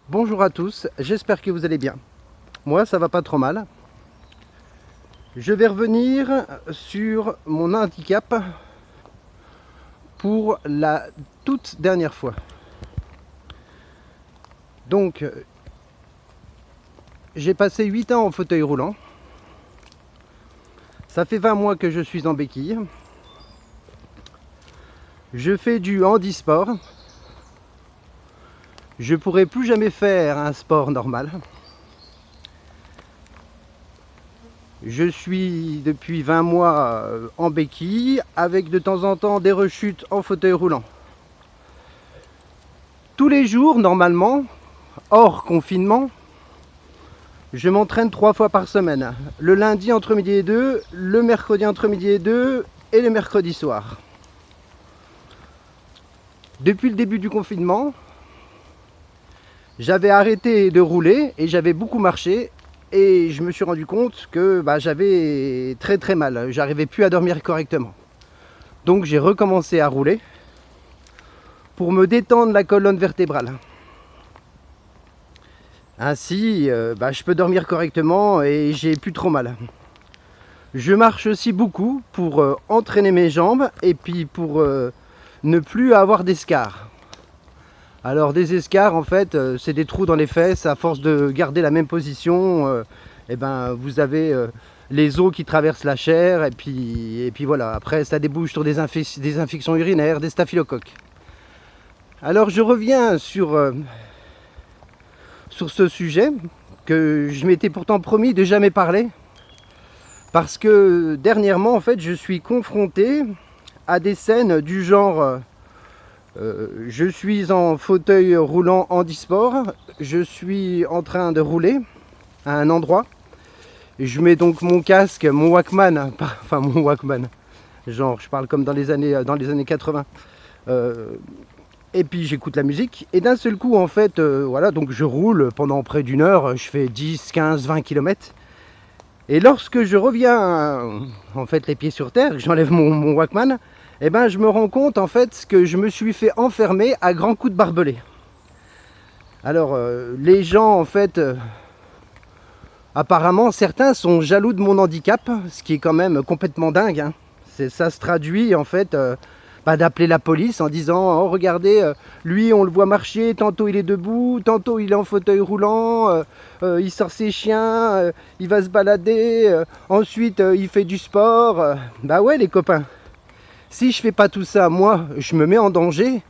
Bonjour à tous, j'espère que vous allez bien. Moi, ça va pas trop mal. Je vais revenir sur mon handicap pour la toute dernière fois. Donc, j'ai passé 8 ans en fauteuil roulant. Ça fait 20 mois que je suis en béquille. Je fais du handisport. Je pourrai plus jamais faire un sport normal. Je suis depuis 20 mois en béquille avec de temps en temps des rechutes en fauteuil roulant. Tous les jours, normalement, hors confinement, je m'entraîne 3 fois par semaine. Le lundi entre midi et 2, le mercredi entre midi et 2 et le mercredi soir. Depuis le début du confinement, j'avais arrêté de rouler et j'avais beaucoup marché et je me suis rendu compte que j'avais très mal. J'arrivais plus à dormir correctement. Donc j'ai recommencé à rouler pour me détendre la colonne vertébrale. Ainsi, je peux dormir correctement et j'ai plus trop mal. Je marche aussi beaucoup pour entraîner mes jambes et puis pour ne plus avoir d'escarres. Alors des escarres, en fait, c'est des trous dans les fesses. À force de garder la même position, vous avez les os qui traversent la chair et puis voilà. Après, ça débouche sur des infections urinaires, des staphylocoques. Alors je reviens sur ce sujet que je m'étais pourtant promis de jamais parler. Parce que dernièrement, en fait, je suis confronté à des scènes du genre je suis en fauteuil roulant handisport, je suis en train de rouler à un endroit, je mets donc mon casque, mon Walkman, enfin mon Walkman, genre je parle comme dans les années 80, et puis j'écoute la musique, et d'un seul coup en fait, voilà, donc je roule pendant près d'une heure, je fais 10, 15, 20 km. Et lorsque je reviens en fait les pieds sur terre, que j'enlève mon Walkman, je me rends compte en fait que je me suis fait enfermer à grands coups de barbelé. Alors les gens en fait, apparemment certains sont jaloux de mon handicap, ce qui est quand même complètement dingue. Hein. Ça se traduit en fait d'appeler la police en disant oh regardez, lui on le voit marcher, tantôt il est debout, tantôt il est en fauteuil roulant, il sort ses chiens, il va se balader, ensuite il fait du sport. Bah ouais les copains, si je fais pas tout ça, moi je me mets en danger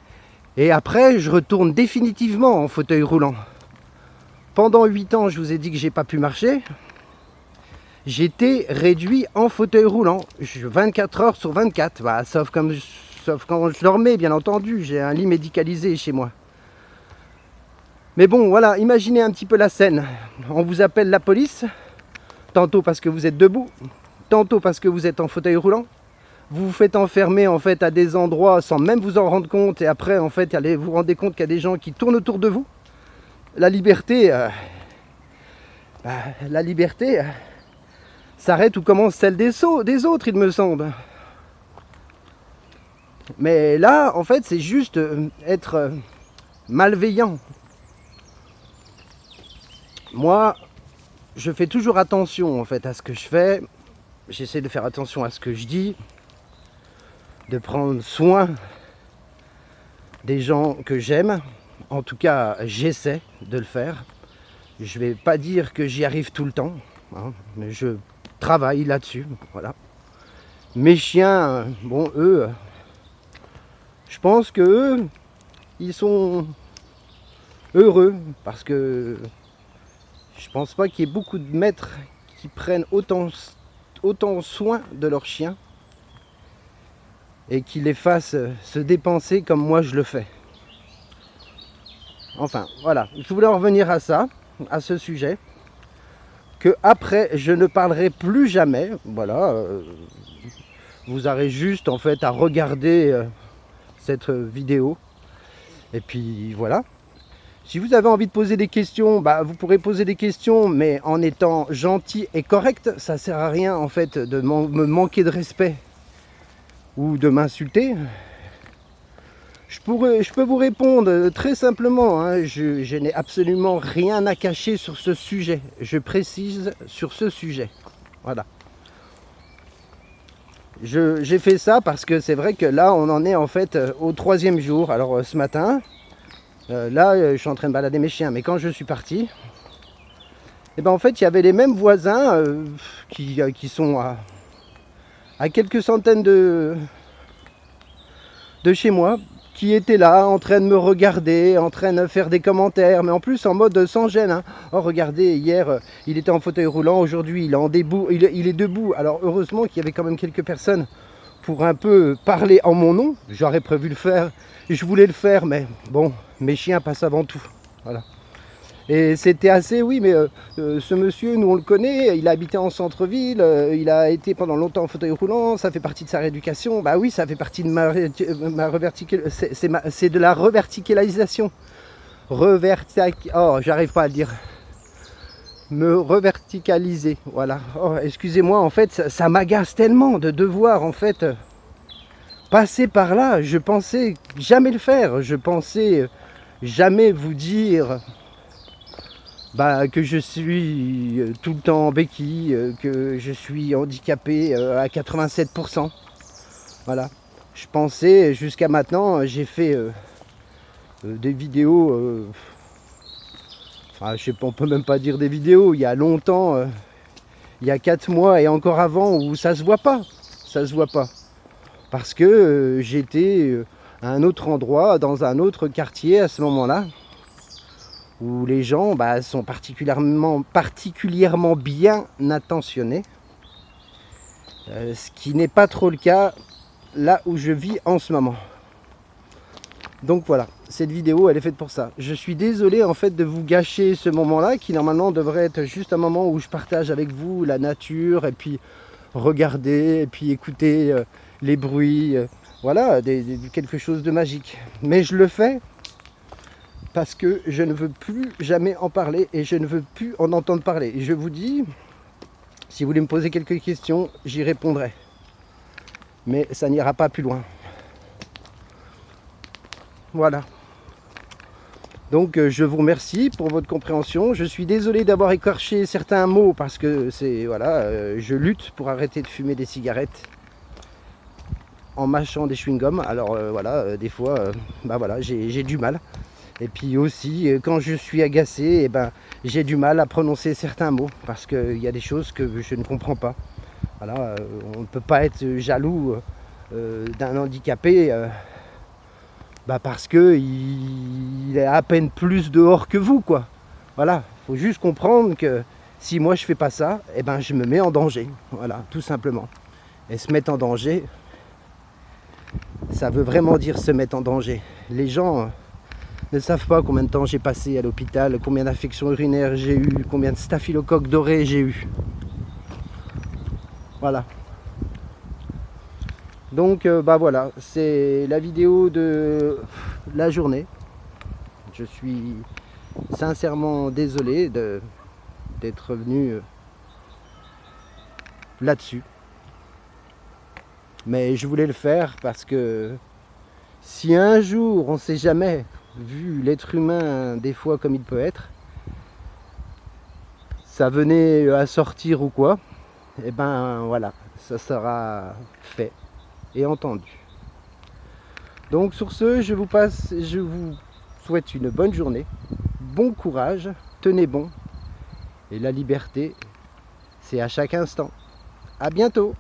et après je retourne définitivement en fauteuil roulant. Pendant 8 ans je vous ai dit que j'ai pas pu marcher. J'étais réduit en fauteuil roulant, 24 heures sur 24, sauf quand je dormais, bien entendu, j'ai un lit médicalisé chez moi. Mais bon, voilà, imaginez un petit peu la scène. On vous appelle la police, tantôt parce que vous êtes debout, tantôt parce que vous êtes en fauteuil roulant. Vous vous faites enfermer en fait à des endroits sans même vous en rendre compte, et après en fait vous vous rendez compte qu'il y a des gens qui tournent autour de vous. La liberté, s'arrête où commence celle des autres, il me semble. Mais là, en fait, c'est juste être malveillant. Moi, je fais toujours attention en fait à ce que je fais. J'essaie de faire attention à ce que je dis, de prendre soin des gens que j'aime. En tout cas, j'essaie de le faire. Je vais pas dire que j'y arrive tout le temps, hein, mais je travaille là-dessus. Voilà. Mes chiens, bon, eux, je pense que eux, ils sont heureux parce que je pense pas qu'il y ait beaucoup de maîtres qui prennent autant soin de leurs chiens et qui les fassent se dépenser comme moi je le fais. Enfin, voilà, je voulais en revenir à ça, à ce sujet, que après je ne parlerai plus jamais. Voilà, vous aurez juste en fait à regarder cette vidéo et puis voilà. Si vous avez envie de poser des questions, vous pourrez poser des questions, mais en étant gentil et correct. Ça sert à rien en fait de me manquer de respect ou de m'insulter. Je peux vous répondre très simplement, hein, je n'ai absolument rien à cacher sur ce sujet. Je précise sur ce sujet. Voilà. J'ai fait ça parce que c'est vrai que là, on en est en fait au 3e jour. Alors ce matin, là, je suis en train de balader mes chiens, mais quand je suis parti, et ben en fait, il y avait les mêmes voisins qui sont à quelques centaines de chez moi, qui étaient là en train de me regarder, en train de faire des commentaires, mais en plus en mode sans gêne. Hein. Oh regardez, hier il était en fauteuil roulant, aujourd'hui il est en debout, il est debout. Alors heureusement qu'il y avait quand même quelques personnes pour un peu parler en mon nom. J'aurais prévu le faire, je voulais le faire, mais bon, mes chiens passent avant tout. Voilà. Et c'était assez, oui, mais ce monsieur, nous on le connaît, il a habité en centre-ville, il a été pendant longtemps en fauteuil roulant, ça fait partie de sa rééducation. Bah oui, ça fait partie de ma reverticalisation. C'est de la reverticalisation. Oh, j'arrive pas à le dire. Me reverticaliser, voilà. Oh, excusez-moi, en fait, ça m'agace tellement de devoir, en fait, passer par là. Je pensais jamais le faire, je pensais jamais vous dire... que je suis tout le temps en béquille, que je suis handicapé à 87%. Voilà. Je pensais, jusqu'à maintenant, j'ai fait des vidéos, je sais pas, on peut même pas dire des vidéos, il y a longtemps, il y a 4 mois et encore avant, où ça se voit pas. Ça se voit pas. Parce que j'étais à un autre endroit, dans un autre quartier à ce moment-là, où les gens sont particulièrement bien intentionnés, ce qui n'est pas trop le cas là où je vis en ce moment. Donc voilà, cette vidéo elle est faite pour ça. Je suis désolé en fait de vous gâcher ce moment-là, qui normalement devrait être juste un moment où je partage avec vous la nature, et puis regarder, et puis écouter les bruits, voilà, quelque chose de magique. Mais je le fais parce que je ne veux plus jamais en parler et je ne veux plus en entendre parler. Et je vous dis, si vous voulez me poser quelques questions, j'y répondrai. Mais ça n'ira pas plus loin. Voilà. Donc je vous remercie pour votre compréhension. Je suis désolé d'avoir écorché certains mots parce que c'est voilà, je lutte pour arrêter de fumer des cigarettes en mâchant des chewing-gums. Alors voilà, des fois, voilà, j'ai du mal. Et puis aussi, quand je suis agacé, j'ai du mal à prononcer certains mots parce qu'il y a des choses que je ne comprends pas. Voilà, on ne peut pas être jaloux d'un handicapé parce qu'il est à peine plus dehors que vous, quoi. Voilà, il faut juste comprendre que si moi je fais pas ça, je me mets en danger. Voilà, tout simplement. Et se mettre en danger, ça veut vraiment dire se mettre en danger. Les gens... ne savent pas combien de temps j'ai passé à l'hôpital, combien d'infections urinaires j'ai eu, combien de staphylocoques dorés j'ai eu. Voilà. Donc voilà, c'est la vidéo de la journée. Je suis sincèrement désolé d'être venu là-dessus. Mais je voulais le faire parce que si un jour, on ne sait jamais, vu l'être humain des fois comme il peut être, ça venait à sortir ou quoi, voilà, ça sera fait et entendu. Donc sur ce, je vous souhaite une bonne journée, bon courage, tenez bon, et la liberté, c'est à chaque instant. À bientôt.